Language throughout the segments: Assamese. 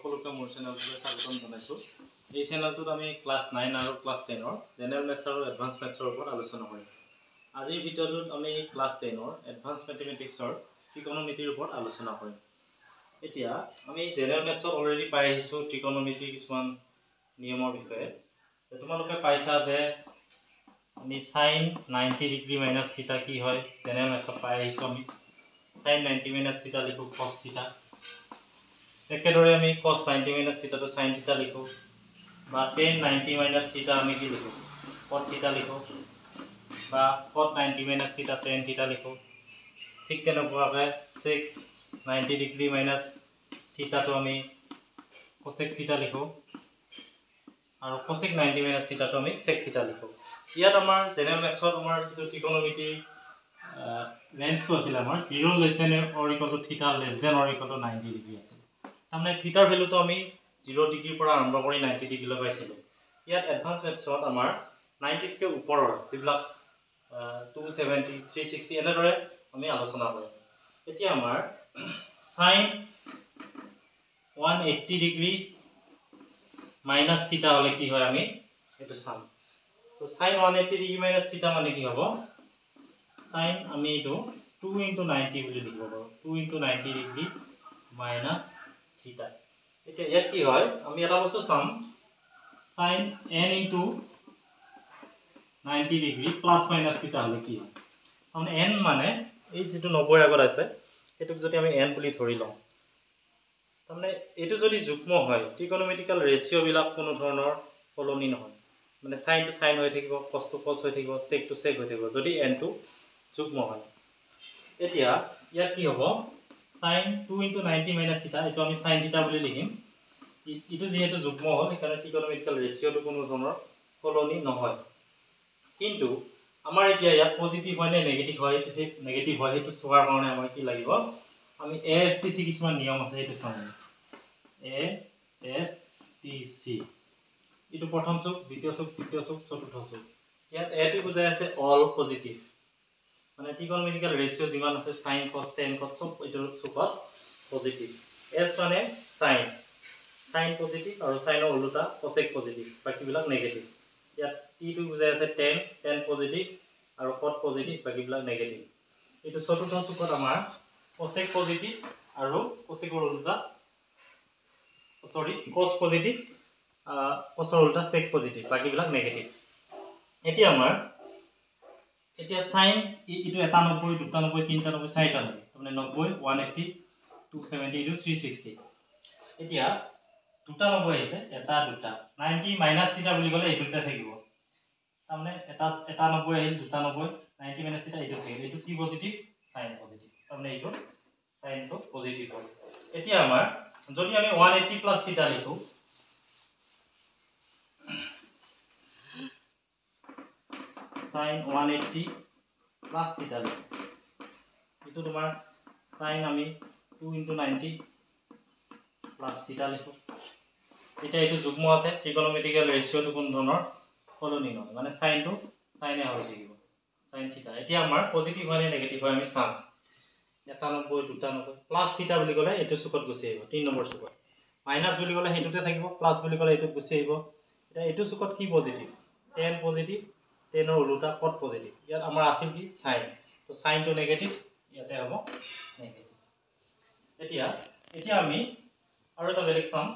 সকলোকে মোৰ চেনেলটোলৈ স্বাগতম জনাইছোঁ। এই চেনেলটোত আমি ক্লাছ 9 আৰু ক্লাছ 10ৰ জেনেৰেল মেথছ আৰু এডভান্স মেথছৰ ওপৰত আলোচনা কৰিম। আজিৰ ভিডিঅ'টোত আমি ক্লাছ 10ৰ এডভান্স মেথমেটিক্সৰ ত্ৰিকোণমিতিৰ ওপৰত আলোচনা কৰিম। এতিয়া আমি জেনেৰেল মেথছত অলৰেডি পাই আহিছোঁ ত্ৰিকোণমিতিৰ কিছুমান নিয়মৰ বিষয়ে। তোমালোকে পাইছা যে আমি sin 90 ডিগ্ৰী মাইনাছ থিটা কি হয় জেনেৰেল মেথছত পাই আহিছোঁ। আমি sin 90 মাইনাছ থিটা লিখোঁ cos থিটা। একেদৰে আমি cos 90 মাইনাছ থিটাটো sin থিটা লিখোঁ, বা tan 90 মাইনাছ থিটা আমি কি লিখোঁ cot থিটা লিখোঁ, বা cot 90 মাইনাছ থিটা tan থিটা লিখোঁ। ঠিক তেনেকুৱাকৈ sec 90 ডিগ্ৰী মাইনাছ থিটাটো আমি cosec থিটা লিখোঁ, আৰু cosec 90 মাইনাছ থিটাটো আমি sec থিটা লিখোঁ। ইয়াত আমাৰ জেনেৰেল মেথছত আমাৰ যিটো ত্ৰিকোণমিতিৰ ৰেঞ্জটো আছিল আমাৰ 0 less than or equal to theta less than or equal to 90 degree আছিল। তাৰমানে থিটাৰ ভেলুটো আমি 0 ডিগ্ৰীৰ পৰা আৰম্ভ কৰি 90 ডিগ্ৰীলৈ পাইছিলোঁ। ইয়াত এডভান্স মেথছত আমাৰ 90তকৈ ওপৰৰ যিবিলাক 270, 360 এনেদৰে আমি আলোচনা কৰিম। এতিয়া আমাৰ sin 180 ডিগ্ৰী মাইনাছ থিটা হ'লে কি হয় আমি এইটো চাম। তো sin 180 ডিগ্ৰী মাইনাছ থিটা মানে কি হ'ব, sin আমি এইটো 2 × 90 বুলি লিখিব পাৰোঁ, 2 × 90 ডিগ্ৰী মাইনাছ থিটা। এতিয়া ইয়াত কি হয় আমি এটা বস্তু চাম, sin n × 90 degree plus minus থিটা হ'লে কি হয়। কাৰণ n মানে এই যিটো 90ৰ আগত আছে সেইটোক যদি আমি n বুলি ধৰি লওঁ, তাৰমানে এইটো যদি যুগ্ম হয় ত্ৰিকোণমিতিকেল ৰেচিঅ'বিলাক কোনো ধৰণৰ সলনি নহয়, মানে সাইনটো সাইন হৈ থাকিব, কসটো কস হৈ থাকিব, সেকটো সেক হৈ থাকিব যদি nটো যুগ্ম হয়। এতিয়া ইয়াত কি হ'ব, sin 2 × 90 মাইনাছ থিটা এইটো আমি sin থিটা বুলি লিখিম। ইটো যেহেতু যুগ্ম হ'ল সেইকাৰণে ত্ৰিকোণমিতিকেল ৰেচিঅ'টো কোনো ধৰণৰ সলনি নহয়। কিন্তু আমাৰ এতিয়া ইয়াত পজিটিভ হয় নে নেগেটিভ হয়, নেগেটিভ হয় সেইটো চোৱাৰ কাৰণে আমাৰ কি লাগিব, আমি ASTC কিছুমান নিয়ম আছে সেইটো চাম। ASTC এইটো প্ৰথম চুক, দ্বিতীয় চুক, তৃতীয় চুক, চতুৰ্থ চুক। ইয়াত এটো বুজাই আছে অল পজিটিভ, মানে ত্ৰিকোণমিতিকেল ৰেচিঅ' যিমান আছে sin cos tan cos চব এইটো চুকত পজিটিভ। S মানে sin, sin পজিটিভ আৰু সাইনৰ ওলোটা cosec পজিটিভ, বাকিবিলাক নেগেটিভ। ইয়াত t টো বুজাই আছে tan, tan পজিটিভ আৰু cot পজিটিভ, বাকিবিলাক নেগেটিভ। এইটো চতুৰ্থ চুকত আমাৰ cosec পজিটিভ আৰু cosecৰ ওলোটা cos পজিটিভ, cosৰ ওলোটা sec পজিটিভ, বাকিবিলাক নেগেটিভ। এতিয়া আমাৰ sin ইটো এটা 90, দুটা 90, তিনটা 90, চাৰিটা 90, তাৰমানে 90, 180, 270, 360। এতিয়া দুটা 90 আহিছে, এটা দুটা 90 মাইনাছ থিটা বুলি ক'লে এই দুটা থাকিব, তাৰমানে এটা 90 আহিল, দুটা 90, 90 মাইনাছ থিটা এইটো থাকিল, এইটো কি পজিটিভ, সাইন পজিটিভ, তাৰমানে এইটো সাইনটো পজিটিভ হ'ল। এতিয়া আমাৰ যদি আমি 180 প্লাছ থিটা লিখোঁ, sin 180 প্লাছ থিটা লিখোঁ, এইটো তোমাৰ sin আমি 2 × 90 প্লাছ থিটা লিখোঁ। এতিয়া এইটো যুগ্ম আছে, ত্ৰিকোণমিতিকেল ৰেচিঅ'টো কোনো ধৰণৰ সলনি নহয়, মানে সাইনটো সাইনে হৈ থাকিব, sin থিটা। এতিয়া আমাৰ পজিটিভ হয় নে নেগেটিভ হয় আমি চাম। এটা 90, দুটা 90, প্লাছ থিটা বুলি ক'লে এইটো চুকত গুচি আহিব, 3 নম্বৰ চুকত। মাইনাছ বুলি ক'লে সেইটোতে থাকিব, প্লাছ বুলি ক'লে এইটোত গুচি আহিব। এতিয়া এইটো চুকত কি পজিটিভ, tan পজিটিভ, টেনৰ ওলোটা cot পজিটিভ। ইয়াত আমাৰ আছিল কি সাইন, তো সাইনটো নেগেটিভ, ইয়াতে হ'ব নেগেটিভ। এতিয়া আমি আৰু এটা বেলেগ চাম।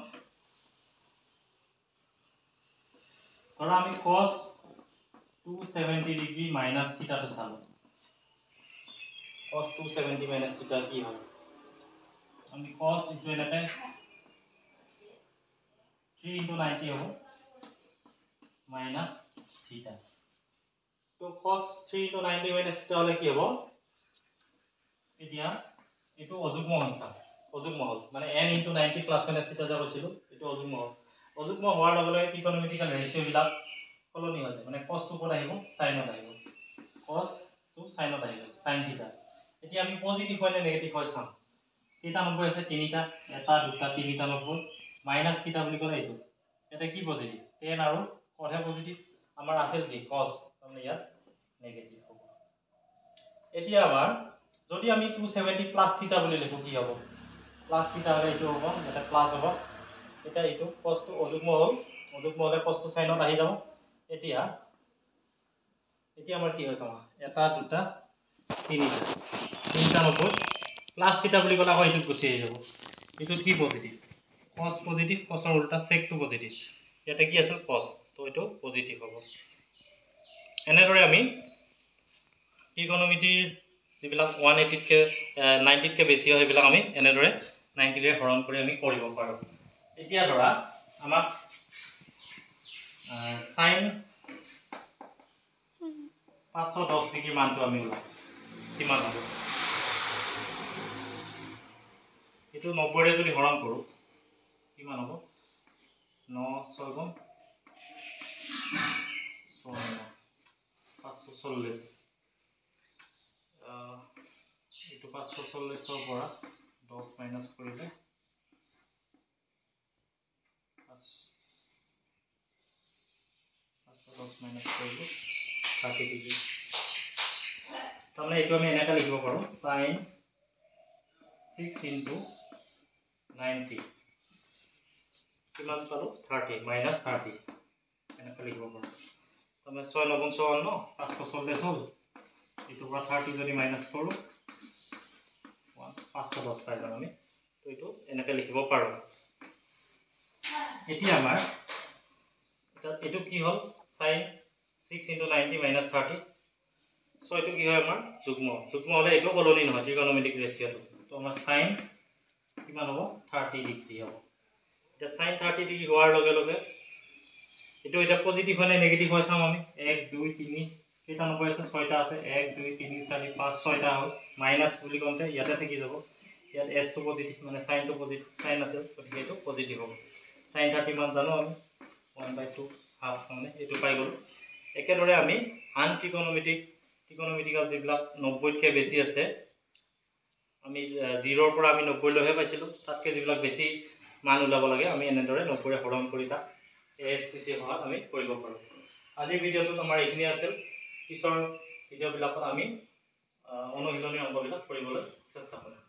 ধৰা আমি cos 270 ডিগ্ৰী মাইনাছ থিটাটো চালোঁ। cos 270 মাইনাছ থিটা কি হয়, আমি cos ইটো এনেকৈ 3 × 90 হ'ব মাইনাছ থিটা। তো cos 3 × 90 মাইনাছ থিটা হ'লে কি হ'ব, এতিয়া এইটো অযুগ্ম সংখ্যা, অযুগ্ম হ'ল, মানে n × 90 প্লাছ মাইনাছ থিটা যে কৈছিলোঁ এইটো অযুগ্ম হ'ল। অযুগ্ম হোৱাৰ লগে লগে ত্ৰিকোণমিতিকেল ৰেচিঅ'বিলাক সলনি হৈ যায়, মানে cosটো ক'ত আহিব, সাইনত আহিব, cosটো সাইনত আহিব, সাইন থিটা। এতিয়া আমি পজিটিভ হয় নে নেগেটিভ হয় চাম। কেইটা 90 আছে, তিনিটা, এটা দুটা তিনিটা 90, মাইনাছ থিটা বুলি ক'লে এইটো, এটা কি পজিটিভ, tan আৰু cotহে পজিটিভ, আমাৰ আছিল কি cos, তাৰমানে ইয়াত নেগেটিভ হ'ব। এতিয়া আমাৰ যদি আমি 270 প্লাছ থিটা বুলি লিখোঁ কি হ'ব, প্লাছ থিটা হ'লে এইটো হ'ব, এটা প্লাছ হ'ব, এটা এইটো cosটো অযুগ্ম হ'ল অযুগ্ম হ'লে cosটো sinত আহি যাব এতিয়া আমাৰ কি হৈছে আমাৰ এটা দুটা তিনিটা নব্বৈ প্লাস থিটা বুলি ক'লে আকৌ এইটো গুচি আহি যাব এইটো কি পজিটিভ cos পজিটিভ cosৰ উল্টা sec টো পজিটিভ ইয়াতে কি আছে cos তো এইটো পজিটিভ হ'ব এনেদৰে আমি ত্ৰিকোণমিতিৰ যিবিলাক 180 কে 90 কে বেছি হয় সেইবিলাক আমি এনেদৰে 90 ৰে হৰণ কৰি আমি কৰিব পাৰো এতিয়া ধৰা আমাক sin 510 ডিগ্ৰী মানটো আমি উলাম কিমান হ'ব এটো 90 ৰে যদি হৰণ কৰো কিমান হ'ব 9 6 গুণ 540 এটো 540 ৰ পৰা 10 মাইনাস কৰিলে 510 মাইনাস কৰিলে 30 ডিগ্ৰী তাৰমানে এটো আমি এনেকা লিখিব পাৰো sin 6 into 90 কিমান পালো 30 minus 30 এনেকা লিখিব পাৰো তাৰমানে 6 9 গুণ 54 540 হ'ল এটো পৰা 30 যদি মাইনাস কৰো 510 পাই যাম আমি তো এটো এনেকা লিখিব পাৰো এতিয়া আমাৰ এটো কি হ'ল sin 6 into 90 minus 30 সো এটো কি হয় আমাৰ যুগ্ম হলে এটো কলনি নহয় ত্ৰিকোণমিতিক ৰেশিওটো তো আমাৰ sin কিমান হ'ব 30 ডিগ্ৰী হ'ব এটা sin 30 ডিগ্ৰী হোৱাৰ লগে লগে এটো এটা পজিটিভ হয় নে নেগেটিভ হয় চাম আমি 1 2 3 কেইটা নম্বৰ আছে 6টা আছে 1 2 3 4 5 6টা হ'ল মাইনাস বুলি কমতে ইয়াতে থাকি যাব ইয়াত s টো পজিটিভ মানে sin টো পজিটিভ sin আছে গতিকে এটো পজিটিভ হ'ব sin 30 মান জানো আমি 1/2 হাফ মানে এটো পাই গ'ল একেদৰে আমি আন ত্ৰিকোণমিতিকাল যিবিলাক 90 কে বেছি আছে আমি 0 ৰ পৰা আমি 90 লৈহে পাইছিলো তাতকে যিবিলাক বেছি মান উলাব লাগে আমি এনেদৰে 90 ৰে হৰণ কৰি তা ASTC ভাগত আমি কৰিব পাৰো আজিৰ ভিডিওটো আমাৰ এইখিনি আছিল পিছৰ ভিডিওবিলাকত আমি অনুশীলনী অংকবিলাক কৰিবলৈ চেষ্টা কৰিম